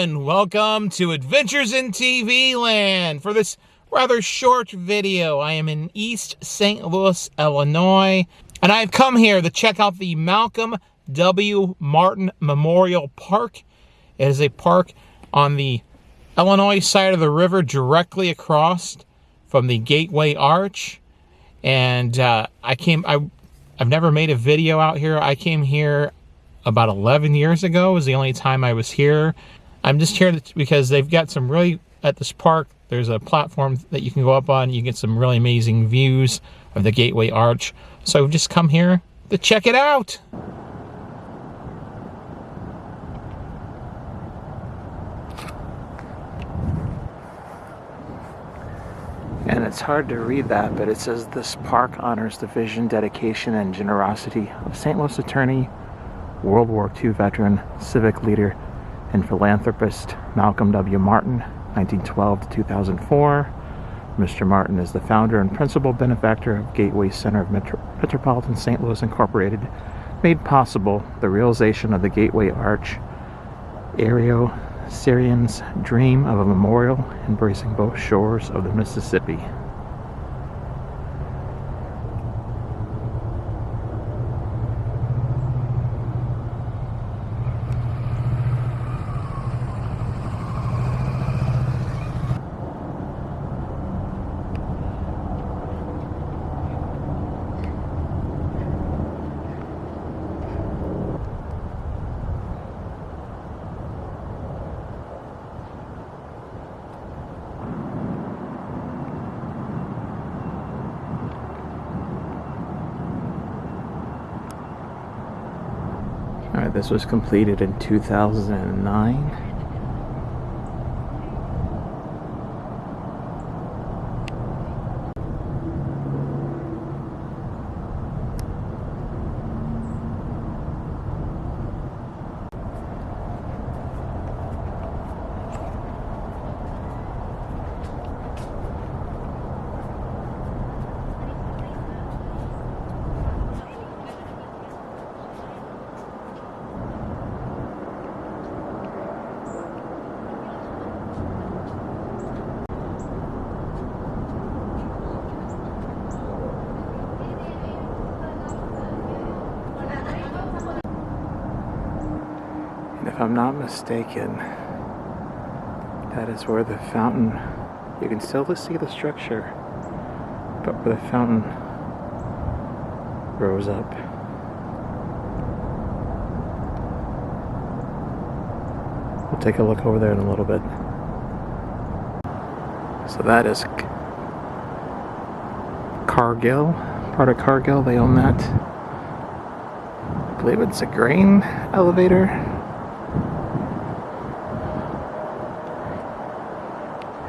and welcome to Adventures in TV Land. For this rather short video, I am in East St. Louis, Illinois, and I've come here to check out the Malcolm W. Martin Memorial Park. It is a park on the Illinois side of the river, directly across from the Gateway Arch. And I've never made a video out here. I came here about 11 years ago. Was the only time I was here. I'm just here because they've got some really, at this park, there's a platform that you can go up on. You get some really amazing views of the Gateway Arch. So I've just come here to check it out. And it's hard to read that, but it says this park honors the vision, dedication, and generosity of St. Louis attorney, World War II veteran, civic leader, and philanthropist Malcolm W. Martin, 1912 to 2004. Mr. Martin is the founder and principal benefactor of Gateway Center of Metropolitan St. Louis Incorporated, made possible the realization of the Gateway Arch, Syrian's dream of a memorial embracing both shores of the Mississippi. Alright, this was completed in 2009. If I'm not mistaken, that is where the fountain, you can still see the structure, but where the fountain rose up. We'll take a look over there in a little bit. So that is Cargill, part of Cargill, they own that. I believe it's a grain elevator.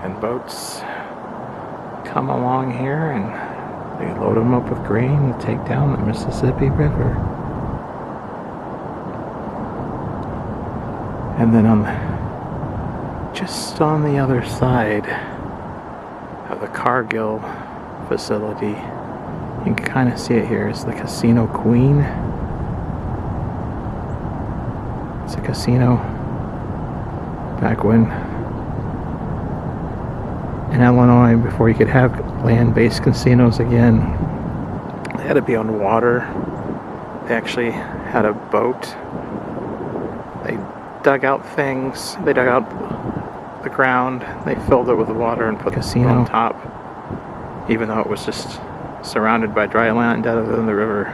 And boats come along here and they load them up with grain to take down the Mississippi River. And then just on the other side of the Cargill facility, you can kind of see it here, is the Casino Queen. It's a casino back when in Illinois, before you could have land-based casinos again, they had to be on water. They actually had a boat. They dug out things. They dug out the ground. They filled it with water and put the casino on top, even though it was just surrounded by dry land other than the river.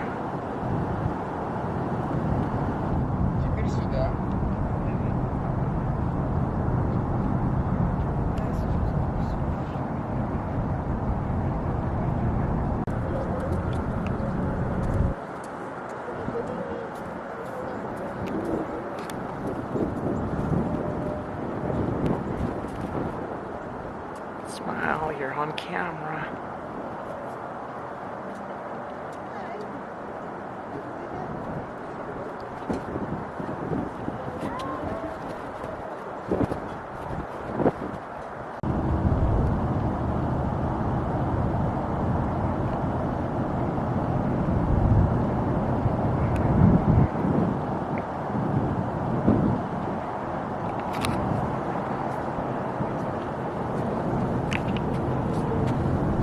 Smile, you're on camera.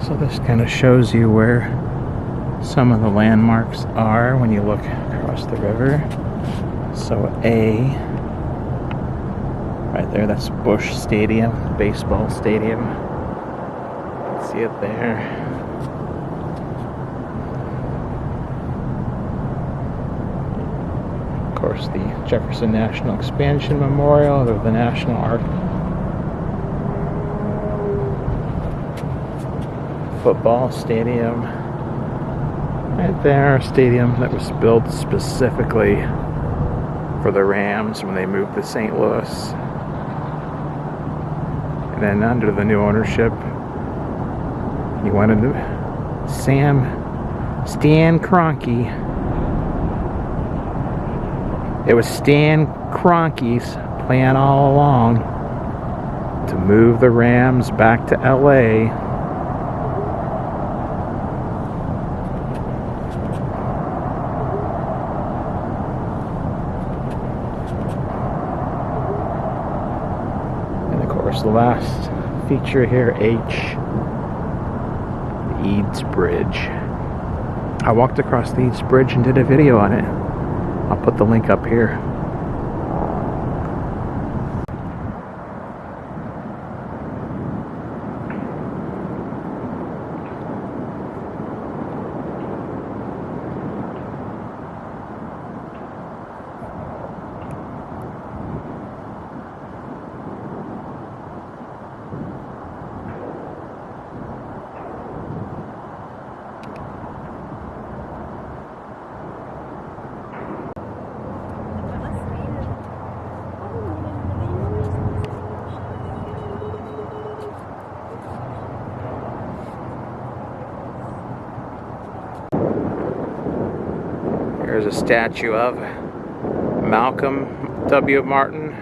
So this kind of shows you where some of the landmarks are when you look across the river. So right there, that's Busch Stadium, baseball stadium. See it there. Of course, the Jefferson National Expansion Memorial, the National Art Football Stadium. Right there, a stadium that was built specifically for the Rams when they moved to St. Louis. And then under the new ownership, he wanted to Stan Kroenke. It was Stan Kroenke's plan all along to move the Rams back to LA. And of course, the last feature here, the Eads Bridge. I walked across the Eads Bridge and did a video on it. I'll put the link up here. There's a statue of Malcolm W. Martin.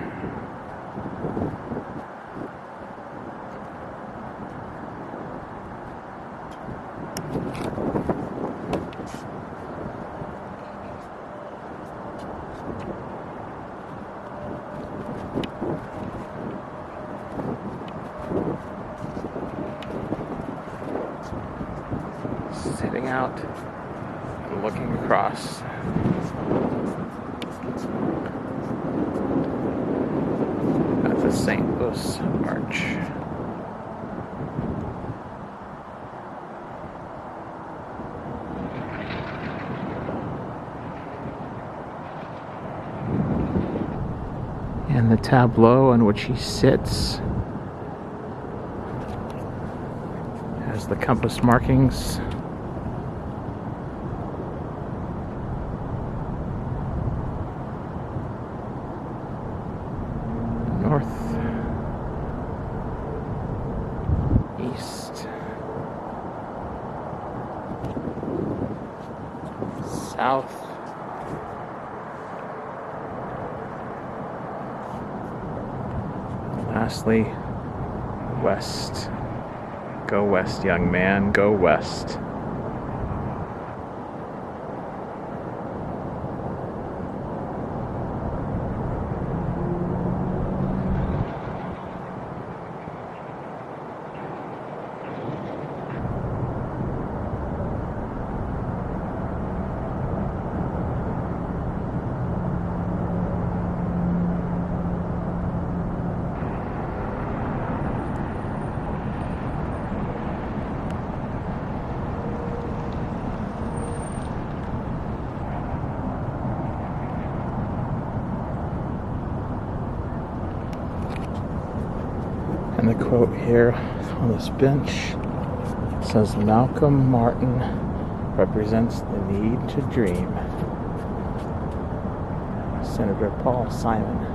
Sitting out and looking across. At the St. Louis Arch. And the tableau on which he sits has the compass markings. North, east, south, lastly, west. Go west, young man, go west. And the quote here on this bench says, Malcolm Martin represents the need to dream. Senator Paul Simon,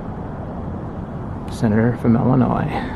Senator from Illinois.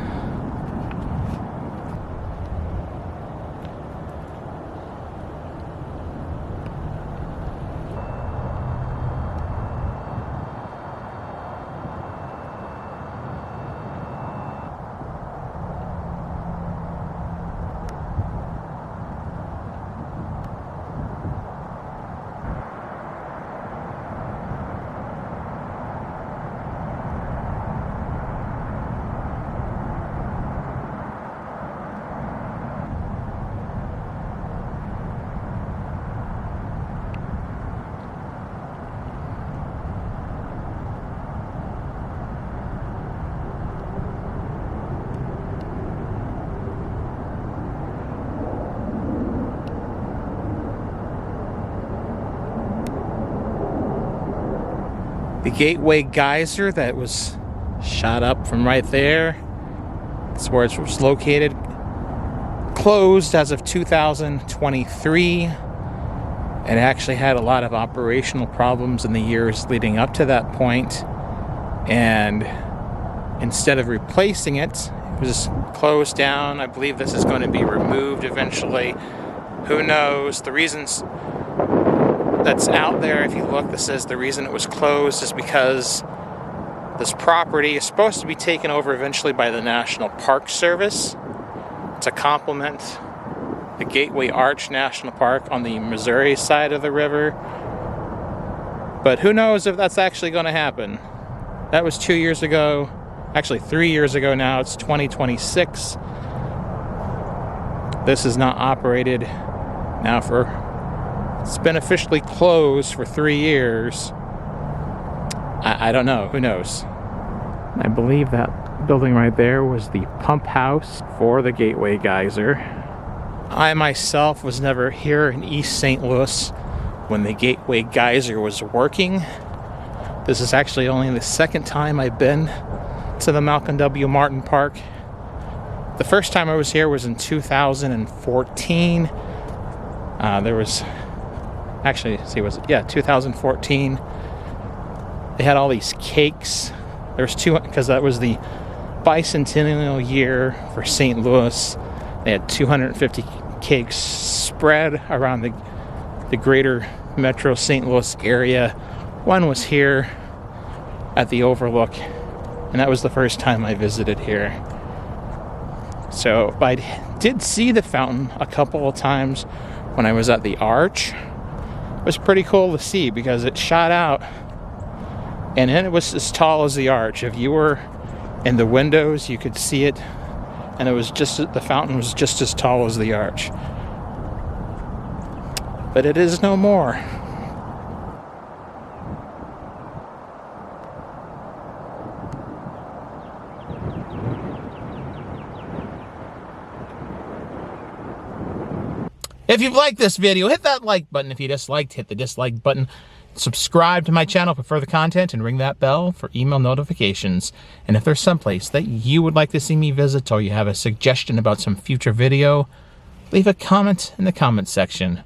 Gateway Geyser that was shot up from right there. That's where it was located. Closed as of 2023. It actually had a lot of operational problems in the years leading up to that point. And instead of replacing it, it was closed down. I believe this is going to be removed eventually. Who knows? The reasons that's out there, if you look, that says the reason it was closed is because this property is supposed to be taken over eventually by the National Park Service to complement the Gateway Arch National Park on the Missouri side of the river. But who knows if that's actually going to happen. That was 2 years ago. Actually 3 years ago now. It's 2026. This is not operated now for... It's been officially closed for 3 years. I don't know. Who knows? I believe that building right there was the pump house for the Gateway Geyser. I myself was never here in East St. Louis when the Gateway Geyser was working. This is actually only the second time I've been to the Malcolm W. Martin Park. The first time I was here was in 2014. There was... Actually, see, was it? Yeah, 2014. They had all these cakes. There was two, because that was the bicentennial year for St. Louis. They had 250 cakes spread around the greater metro St. Louis area. One was here at the Overlook, and that was the first time I visited here. So I did see the fountain a couple of times when I was at the Arch. It was pretty cool to see because it shot out and then it was as tall as the Arch. If you were in the windows, you could see it, and it was just, the fountain was just as tall as the Arch. But it is no more. If you've liked this video, hit that like button. If you disliked, hit the dislike button. Subscribe to my channel for further content and ring that bell for email notifications. And if there's someplace that you would like to see me visit or you have a suggestion about some future video, leave a comment in the comment section.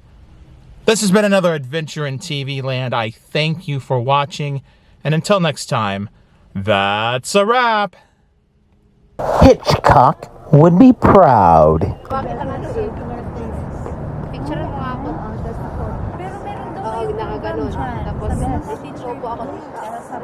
This has been another adventure in TV land. I thank you for watching, and until next time, that's a wrap. Hitchcock would be proud. Picture mo nga ako. Pero meron daw yung nakaganon. Tapos, nag-video po ako. Sa